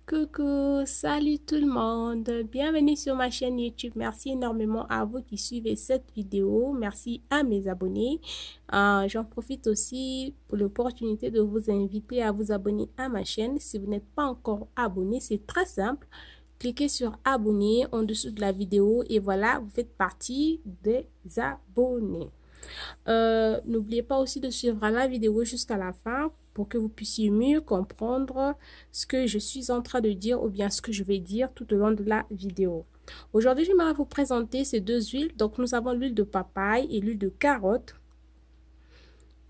Coucou, salut tout le monde, bienvenue sur ma chaîne YouTube. Merci énormément à vous qui suivez cette vidéo, merci à mes abonnés. J'en profite aussi pour l'opportunité de vous inviter à vous abonner à ma chaîne. Si vous n'êtes pas encore abonné, c'est très simple. Cliquez sur abonner en dessous de la vidéo et voilà, vous faites partie des abonnés. N'oubliez pas aussi de suivre la vidéo jusqu'à la fin pour que vous puissiez mieux comprendre ce que je suis en train de dire ou bien ce que je vais dire tout au long de la vidéo. Aujourd'hui, j'aimerais vous présenter ces deux huiles. Donc, nous avons l'huile de papaye et l'huile de carotte.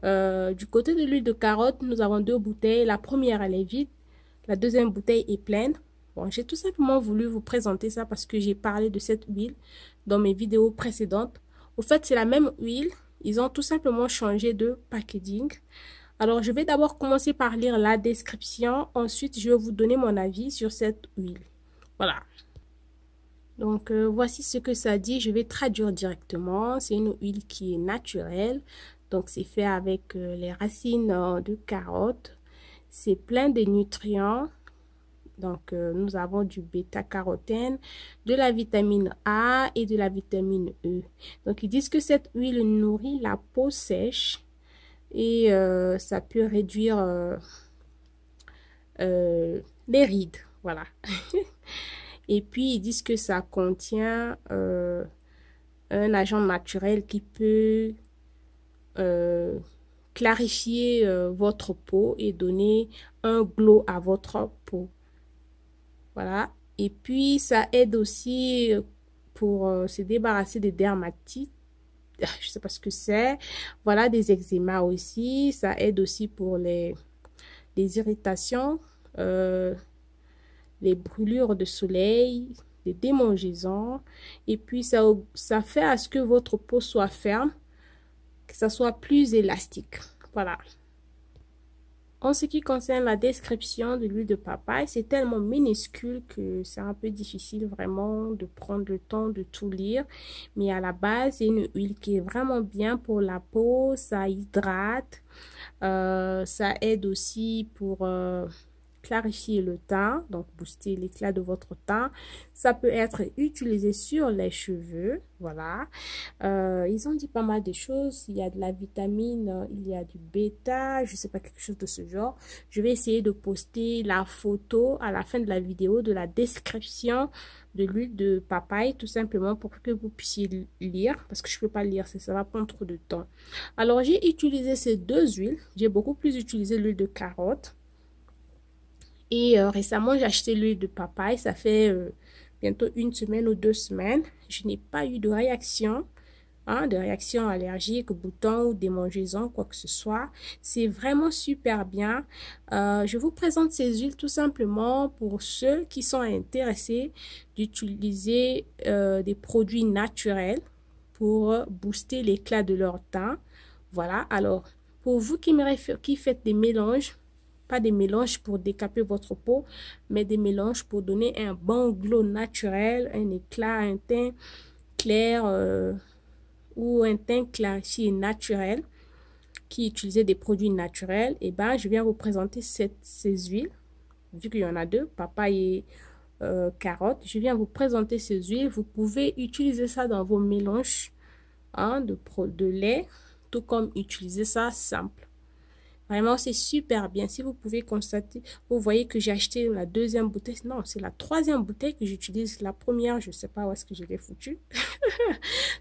Du côté de l'huile de carotte, nous avons deux bouteilles. La première, elle est vide. La deuxième bouteille est pleine. Bon, j'ai tout simplement voulu vous présenter ça parce que j'ai parlé de cette huile dans mes vidéos précédentes. Au fait, c'est la même huile. Ils ont tout simplement changé de packaging. Alors, je vais d'abord commencer par lire la description. Ensuite, je vais vous donner mon avis sur cette huile. Voilà. Donc, voici ce que ça dit. Je vais traduire directement. C'est une huile qui est naturelle. Donc, c'est fait avec les racines de carotte. C'est plein de nutriments. Donc, nous avons du bêta-carotène, de la vitamine A et de la vitamine E. Donc, ils disent que cette huile nourrit la peau sèche et ça peut réduire les rides. Voilà. Et puis, ils disent que ça contient un agent naturel qui peut clarifier votre peau et donner un glow à votre peau. Voilà. Et puis, ça aide aussi pour se débarrasser des dermatites. Je sais pas ce que c'est. Voilà, des eczémas aussi. Ça aide aussi pour les irritations, les brûlures de soleil, les démangeaisons. Et puis, ça fait à ce que votre peau soit ferme, que ça soit plus élastique. Voilà. En ce qui concerne la description de l'huile de papaye, c'est tellement minuscule que c'est un peu difficile vraiment de prendre le temps de tout lire. Mais à la base, c'est une huile qui est vraiment bien pour la peau, ça hydrate, ça aide aussi pour clarifier le teint, donc booster l'éclat de votre teint. Ça peut être utilisé sur les cheveux, voilà. Ils ont dit pas mal de choses. Il y a de la vitamine, il y a du bêta, je sais pas, quelque chose de ce genre. Je vais essayer de poster la photo à la fin de la vidéo de la description de l'huile de papaye, tout simplement pour que vous puissiez lire, parce que je peux pas lire, ça va prendre trop de temps. Alors, j'ai utilisé ces deux huiles. J'ai beaucoup plus utilisé l'huile de carotte. Et récemment, j'ai acheté l'huile de papaye. Ça fait bientôt une semaine ou 2 semaines. Je n'ai pas eu de réaction, de réaction allergique, boutons ou démangeaisons, quoi que ce soit. C'est vraiment super bien. Je vous présente ces huiles tout simplement pour ceux qui sont intéressés d'utiliser des produits naturels pour booster l'éclat de leur teint. Voilà. Alors, pour vous qui faites des mélanges, pas des mélanges pour décaper votre peau, mais des mélanges pour donner un bon glow naturel, un éclat, un teint clair ou un teint clarifié naturel, qui utilisait des produits naturels. Et ben, je viens vous présenter ces huiles, vu qu'il y en a deux, papaye et carotte. Je viens vous présenter ces huiles. Vous pouvez utiliser ça dans vos mélanges de lait, tout comme utiliser ça simple. Vraiment, c'est super bien. Si vous pouvez constater, vous voyez que j'ai acheté la deuxième bouteille. Non, c'est la troisième bouteille que j'utilise. La première, je ne sais pas où est-ce que je l'ai foutue.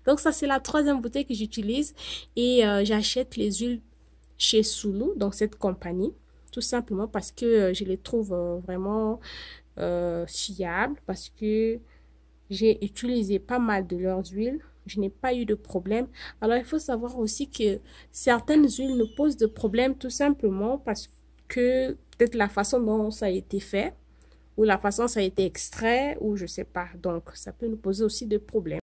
Donc, ça, c'est la troisième bouteille que j'utilise. Et j'achète les huiles chez Soulou, donc cette compagnie. Tout simplement parce que je les trouve vraiment fiables. Parce que j'ai utilisé pas mal de leurs huiles. Je n'ai pas eu de problème. Alors, il faut savoir aussi que certaines huiles nous posent de problèmes tout simplement parce que peut-être la façon dont ça a été fait ou la façon dont ça a été extrait ou je sais pas. Donc, ça peut nous poser aussi des problèmes.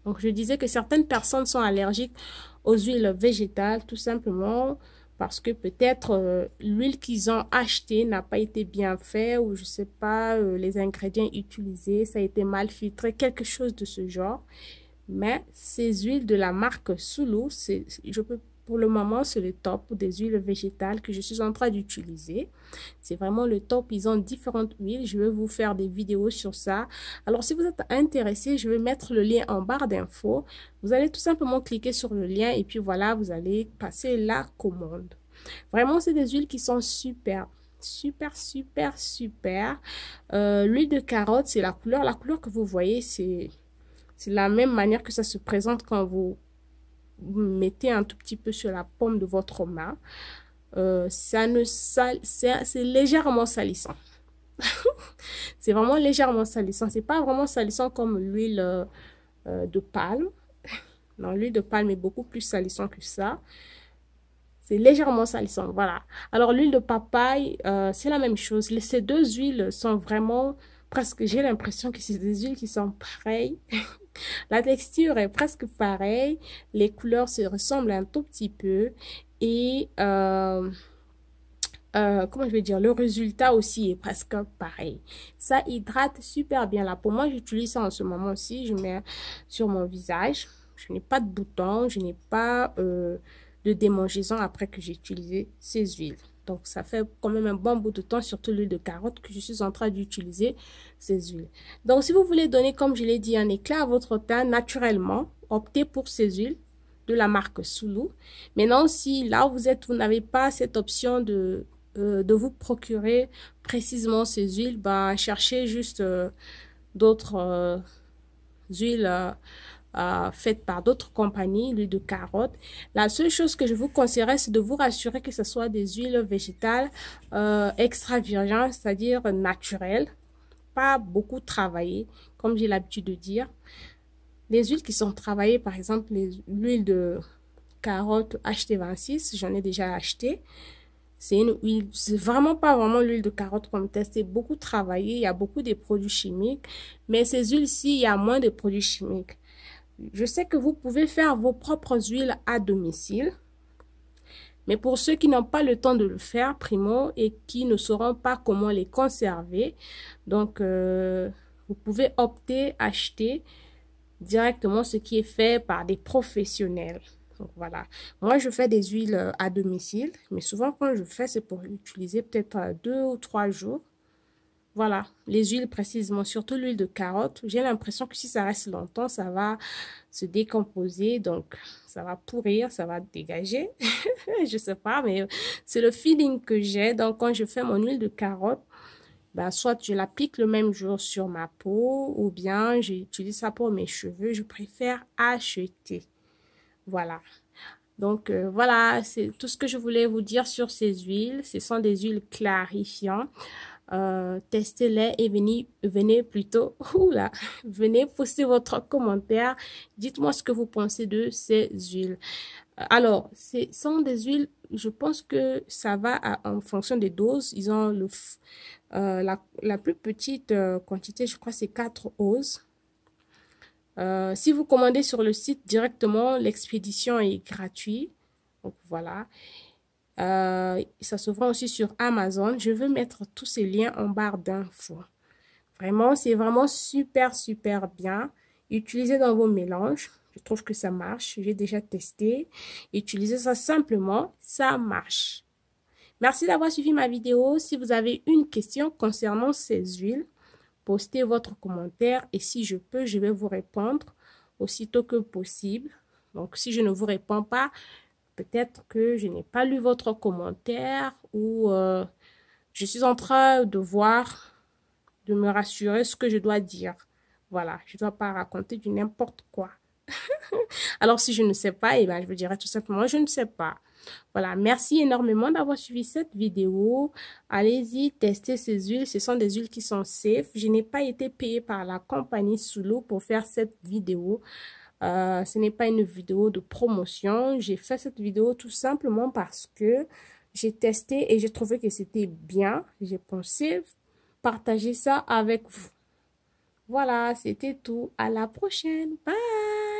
Donc, je disais que certaines personnes sont allergiques aux huiles végétales tout simplement parce que peut-être l'huile qu'ils ont achetée n'a pas été bien faite ou je sais pas, les ingrédients utilisés, ça a été mal filtré, quelque chose de ce genre. Mais ces huiles de la marque Soulou, je peux Pour le moment, c'est le top des huiles végétales que je suis en train d'utiliser. C'est vraiment le top. Ils ont différentes huiles. Je vais vous faire des vidéos sur ça. Alors, si vous êtes intéressé, je vais mettre le lien en barre d'infos. Vous allez tout simplement cliquer sur le lien et puis voilà, vous allez passer la commande. Vraiment, c'est des huiles qui sont super. Super, super, super. L'huile de carotte, c'est la couleur. La couleur que vous voyez, c'est la même manière que ça se présente quand vous mettez un tout petit peu sur la paume de votre main. C'est légèrement salissant. C'est vraiment légèrement salissant. C'est pas vraiment salissant comme l'huile de palme. Non, l'huile de palme est beaucoup plus salissant que ça. C'est légèrement salissant, voilà. Alors, l'huile de papaye, c'est la même chose. Ces deux huiles sont vraiment presque, j'ai l'impression que c'est des huiles qui sont pareilles. La texture est presque pareille. Les couleurs se ressemblent un tout petit peu. Et, comment je vais dire, le résultat aussi est presque pareil. Ça hydrate super bien la peau. Moi, j'utilise ça en ce moment aussi. Je mets sur mon visage. Je n'ai pas de boutons. Je n'ai pas de démangeaison après que j'ai utilisé ces huiles. Donc, ça fait quand même un bon bout de temps, surtout l'huile de carotte que je suis en train d'utiliser ces huiles. Donc, si vous voulez donner, comme je l'ai dit, un éclat à votre teint naturellement, optez pour ces huiles de la marque Soulou. Maintenant, si là où vous êtes, vous n'avez pas cette option de vous procurer précisément ces huiles, ben, cherchez juste d'autres huiles faites par d'autres compagnies, l'huile de carotte. La seule chose que je vous conseillerais, c'est de vous rassurer que ce soit des huiles végétales extra virgin, c'est-à-dire naturelles, pas beaucoup travaillées, comme j'ai l'habitude de dire. Les huiles qui sont travaillées, par exemple, l'huile de carotte HT26, j'en ai déjà acheté. C'est une huile, c'est vraiment pas vraiment l'huile de carotte comme telle, c'est beaucoup travaillé, il y a beaucoup de produits chimiques, mais ces huiles-ci, il y a moins de produits chimiques. Je sais que vous pouvez faire vos propres huiles à domicile. Mais pour ceux qui n'ont pas le temps de le faire, primo, et qui ne sauront pas comment les conserver, donc vous pouvez opter, acheter directement ce qui est fait par des professionnels. Donc voilà. Moi, je fais des huiles à domicile, mais souvent quand je fais, c'est pour l'utiliser peut-être 2 ou 3 jours. Voilà, les huiles précisément, surtout l'huile de carotte. J'ai l'impression que si ça reste longtemps, ça va se décomposer, donc ça va pourrir, ça va dégager. Je sais pas, mais c'est le feeling que j'ai. Donc quand je fais mon huile de carotte, ben, soit je l'applique le même jour sur ma peau ou bien j'utilise ça pour mes cheveux. Je préfère acheter. Voilà. Donc, voilà, c'est tout ce que je voulais vous dire sur ces huiles. Ce sont des huiles clarifiantes. Testez-les et venez plutôt, venez poster votre commentaire. Dites-moi ce que vous pensez de ces huiles. Alors, ce sont des huiles, je pense que ça va en fonction des doses. Ils ont la plus petite quantité, je crois, c'est 4 oses. Si vous commandez sur le site directement, l'expédition est gratuite. Donc, voilà. Ça se vend aussi sur Amazon. Je vais mettre tous ces liens en barre d'infos. Vraiment, c'est vraiment super, super bien. Utilisez dans vos mélanges. Je trouve que ça marche. J'ai déjà testé. Utilisez ça simplement. Ça marche. Merci d'avoir suivi ma vidéo. Si vous avez une question concernant ces huiles, postez votre commentaire et si je peux, je vais vous répondre aussitôt que possible. Donc, si je ne vous réponds pas, peut-être que je n'ai pas lu votre commentaire ou je suis en train de voir, de me rassurer ce que je dois dire. Voilà, je ne dois pas raconter du n'importe quoi. Alors, si je ne sais pas, eh ben, je vous dirai tout simplement, je ne sais pas. Voilà, merci énormément d'avoir suivi cette vidéo. Allez-y, testez ces huiles. Ce sont des huiles qui sont safe. Je n'ai pas été payée par la compagnie Soulou pour faire cette vidéo. Ce n'est pas une vidéo de promotion. J'ai fait cette vidéo tout simplement parce que j'ai testé et j'ai trouvé que c'était bien. J'ai pensé partager ça avec vous. Voilà, c'était tout. À la prochaine. Bye!